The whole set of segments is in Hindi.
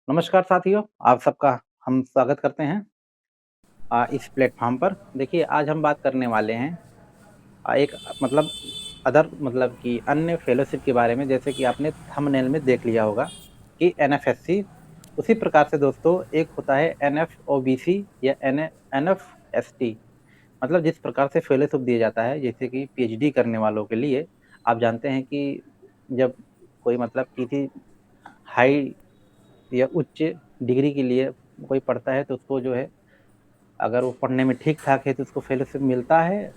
नमस्कार साथियों, आप सबका हम स्वागत करते हैं इस प्लेटफ़ॉर्म पर। देखिए, आज हम बात करने वाले हैं एक मतलब अदर मतलब कि अन्य फ़ेलोशिप के बारे में, जैसे कि आपने थंबनेल में देख लिया होगा कि एनएफएससी, उसी प्रकार से दोस्तों एक होता है एनएफओबीसी या एनएफएसटी। मतलब जिस प्रकार से फ़ेलोशिप दिया जाता है, जैसे कि पीएचडी करने वालों के लिए, आप जानते हैं कि जब कोई मतलब किसी हाई या उच्च डिग्री के लिए कोई पढ़ता है, तो उसको जो है, अगर वो पढ़ने में ठीक-ठाक है तो उसको फेलोशिप मिलता है।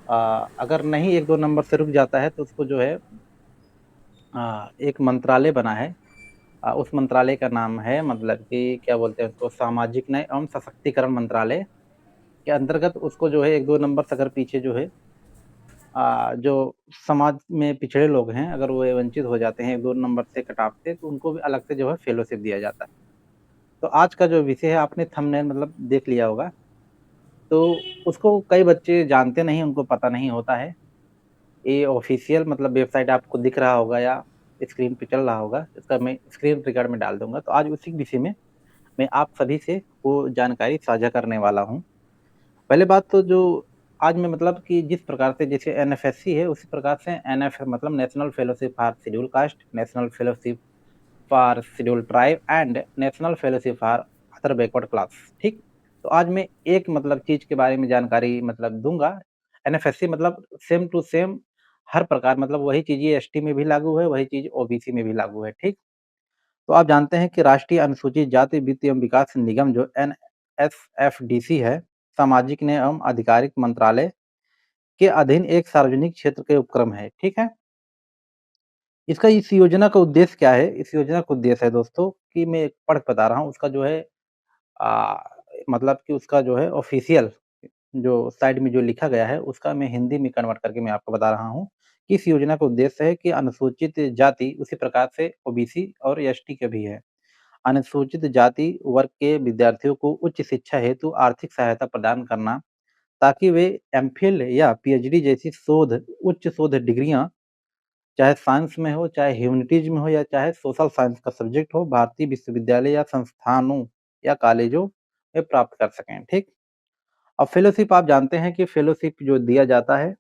अगर नहीं 1-2 नंबर से रुक जाता है तो उसको जो है एक मंत्रालय बना है। उस मंत्रालय का नाम है मतलब कि क्या बोलते हैं उसको, सामाजिक न्याय एवं सशक्तिकरण मंत्रालय के अंतर्गत उसको जो है 1-2 नंबर से अगर पीछे जो है जो समाज में पिछड़े लोग हैं, अगर वो वंचित हो जाते हैं 1-2 नंबर से कट-ऑफ से, तो उनको भी अलग से जो है फेलोशिप दिया जाता है। तो आज का जो विषय है, आपने थंबनेल मतलब देख लिया होगा, तो उसको कई बच्चे जानते नहीं, उनको पता नहीं होता है। ये ऑफ़िशियल मतलब वेबसाइट आपको दिख रहा होगा या स्क्रीन पे चल रहा होगा, इसका मैं स्क्रीन रिकॉर्ड में डाल दूँगा। तो आज उसी विषय में मैं आप सभी से वो जानकारी साझा करने वाला हूँ। पहले बात तो जो आज मैं मतलब कि जिस प्रकार से जैसे एनएफएससी है, उसी प्रकार से एनएफ मतलब national fellowship for scheduled caste, national fellowship for scheduled tribe and national fellowship for other backward class, ठीक? तो आज मैं एक मतलब चीज़ के बारे में जानकारी मतलब दूँगा। एनएफएससी मतलब सेम टू सेम हर प्रकार मतलब वही चीज़ ये एसटी में भी लागू है, वही चीज़ ओबीसी में भी लागू है, ठीक? तो आप जानते हैं कि राष्ट्रीय अनुसूचित जाति वित्त एवं विकास निगम जो एनएसएफडीसी है, सामाजिक न्याय एवं आधिकारिक मंत्रालय के अधीन एक सार्वजनिक क्षेत्र के उपक्रम है, ठीक है? इसका इस योजना का उद्देश्य क्या है? इस योजना का उद्देश्य है दोस्तों कि मैं पढ़ के बता रहा हूँ, उसका जो है अ, मतलब कि उसका जो है ऑफ़िशियल जो साइड में जो लिखा गया है, उसका मैं हिंदी में कन्वर्ट करके मैं आपको बता रहा हूँ कि इस योजना का उद्देश्य है कि अनुसूचित जाति, उसी प्रकार से ओबीसी और एसटी का भी है। अनुसूचित जाति वर्ग के विद्यार्थियों को उच्च शिक्षा हेतु आर्थिक सहायता प्रदान करना, ताकि वे एमफिल या पीएचडी जैसी उच्च शोध डिग्रियाँ, चाहे साइंस में हो, चाहे ह्यूमैनिटीज़ में हो या चाहे सोशल साइंस का सब्जेक्ट हो, भारतीय विश्वविद्यालय या संस्थानों या कॉलेजों में प्राप्त कर सकें, ठीक? अब फेलोशिप आप जानते हैं कि फेलोशिप जो दिया जाता है,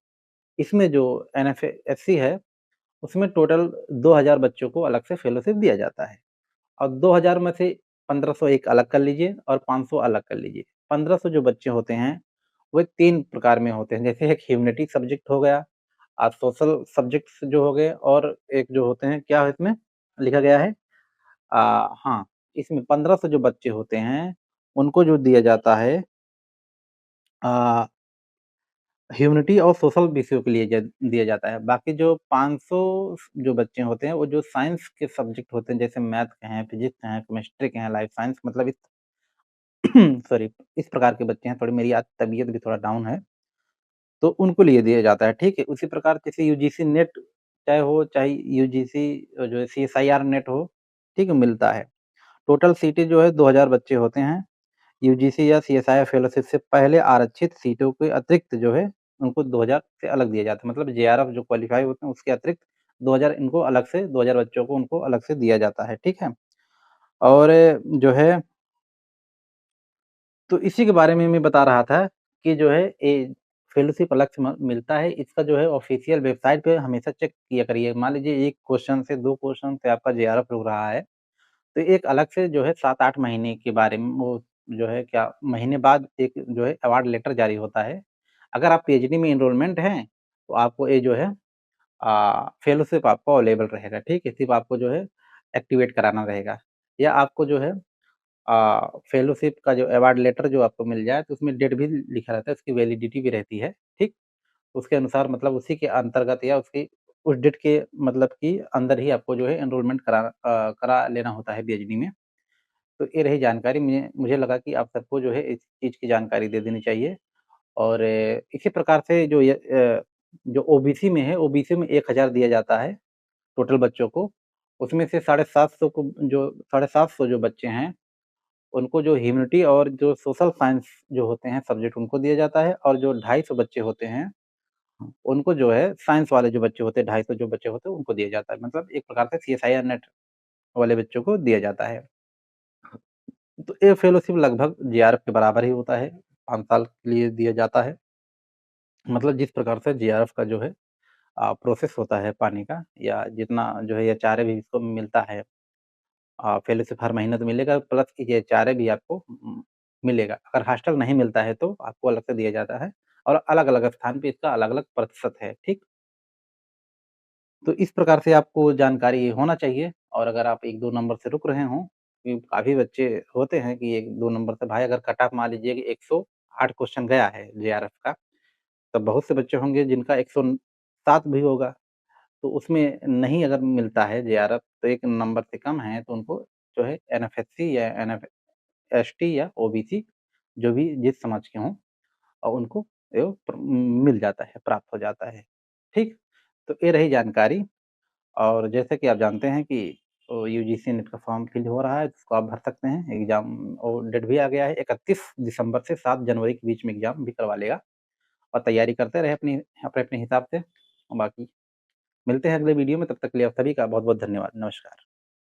इसमें जो एनएफएससी है, उसमें टोटल 2000 बच्चों को अलग से फेलोशिप दिया जाता है और 2000 में से 1500 एक अलग कर लीजिए और 500 अलग कर लीजिए। 1500 जो बच्चे होते हैं, वो 3 प्रकार में होते हैं, जैसे एक ह्यूमैनिटी सब्जेक्ट हो गया, सोशल सब्जेक्ट्स जो हो गए और एक जो होते हैं, क्या है इसमें लिखा गया है हाँ, इसमें 1500 जो बच्चे होते हैं, उनको जो दिया जाता है अ, ह्यूमैनिटी और सोशल विषयों के लिए दिया जाता है। बाकी जो 500 जो बच्चे होते हैं, वो जो साइंस के सब्जेक्ट होते हैं, जैसे मैथ के हैं, फिज़िक्स के हैं, केमिस्ट्री के हैं, लाइफ साइंस मतलब इस सॉरी, इस प्रकार के बच्चे हैं, थोड़ी मेरी आज तबीयत भी थोड़ा डाउन है, तो उनको लिए दिया जाता है, ठीक है? उसी प्रकार जैसे यूजीसी नेट चाहे हो, चाहे यूजीसी जो है सीएसआईआर नेट हो, ठीक है? मिलता है। टोटल सीटें जो है 2000 बच्चे होते हैं। यूजीसी या सीएसआईआर फेलोशिप से पहले आरक्षित सीटों के अतिरिक्त जो है, उनको 2000 से अलग दिया जाता है। मतलब जेआरएफ जो क्वालीफाई होते हैं, उसके अतिरिक्त 2000 इनको अलग से 2000 बच्चों को उनको अलग से दिया जाता है, ठीक है? और जो है तो इसी के बारे में मैं बता रहा था कि जो है ये फेलोशिप अलग से म मिलता है। इसका जो है ऑफ़िशियल वेबसाइट पे हमेशा चेक किया करिए। मान लीजिए 1 क्वेश्चन से 2 क्वेश्चन से आपका जेआरएफ रुक रहा है, तो एक अलग से जो है 7-8 महीने के बारे में वो जो है क्या महीने बाद एक जो है अवार्ड लेटर जारी होता है। अगर आप पीएचडी में एनरोलमेंट हैं, तो आपको ये जो है फेलोशिप आपको अवेलेबल रहेगा, ठीक है? सिर्फ़ आपको जो है एक्टिवेट कराना रहेगा या आपको जो है फेलोशिप का जो अवार्ड लेटर जो आपको मिल जाए, तो उसमें डेट भी लिखा रहता है, उसकी वैलिडिटी भी रहती है, ठीक? उसके अनुसार मतलब उसी के अंतर्गत या उसकी उस डेट के मतलब कि अंदर ही आपको जो है एनरोलमेंट करा लेना होता है पीएचडी में। तो ये रही जानकारी मुझे मुझे लगा कि आप सबको जो है इस चीज़ की जानकारी दे देनी चाहिए और इसी प्रकार से जो ओबीसी में है, ओबीसी में 1000 दिया जाता है टोटल बच्चों को। उसमें से 750 जो बच्चे हैं, उनको जो ह्यूमैनिटी और जो सोशल साइंस जो होते हैं सब्जेक्ट उनको दिया जाता है और जो 250 बच्चे होते हैं, उनको जो है साइंस वाले जो बच्चे होते हैं 250 जो बच्चे होते हैं उनको दिया जाता है। मतलब एक प्रकार से सीएसआईआर नेट वाले बच्चों को दिया जाता है। तो ये फेलोशिप लगभग जेआरएफ के बराबर ही होता है, 5 साल के लिए दिया जाता है। मतलब जिस प्रकार से जेआरएफ का जो है प्रोसेस होता है पानी का, या जितना जो है ये एचआरए भी इसको मिलता है, फेलोशिप हर महीने तो मिलेगा, प्लस ये एचआरए भी आपको मिलेगा। अगर हॉस्टल नहीं मिलता है तो आपको अलग से दिया जाता है, और अलग-अलग स्थान पे इसका अलग-अलग प्रतिशत है, ठीक? तो इस प्रकार से आपको जानकारी होना चाहिए, और अगर आप 1-2 नंबर से रुक रहे हों, क्योंकि काफ़ी बच्चे होते हैं कि 1-2 नंबर से, भाई अगर कट ऑफ मान लीजिए कि 108 क्वेश्चन गया है जेआरएफ का, तो बहुत से बच्चे होंगे जिनका 107 भी होगा। तो उसमें नहीं अगर मिलता है जेआरएफ, तो 1 नंबर से कम है, तो उनको जो है एनएफएससी या एसटी या ओबीसी, जो भी जिस समाज के हों, उनको यो मिल जाता है, प्राप्त हो जाता है। ठीक? तो ये रही जानकारी। और जैसे कि आप जानते हैं कि यूजीसी नेट का फॉर्म फिल हो रहा है, जिसको आप भर सकते हैं। एग्ज़ाम और डेट भी आ गया है, 31 दिसंबर से 7 जनवरी के बीच में एग्ज़ाम भी करवा लेगा, और तैयारी करते रहें अपने-अपने हिसाब से। बाकी मिलते हैं अगले वीडियो में, तब तक के लिए आप सभी का बहुत-बहुत धन्यवाद। नमस्कार।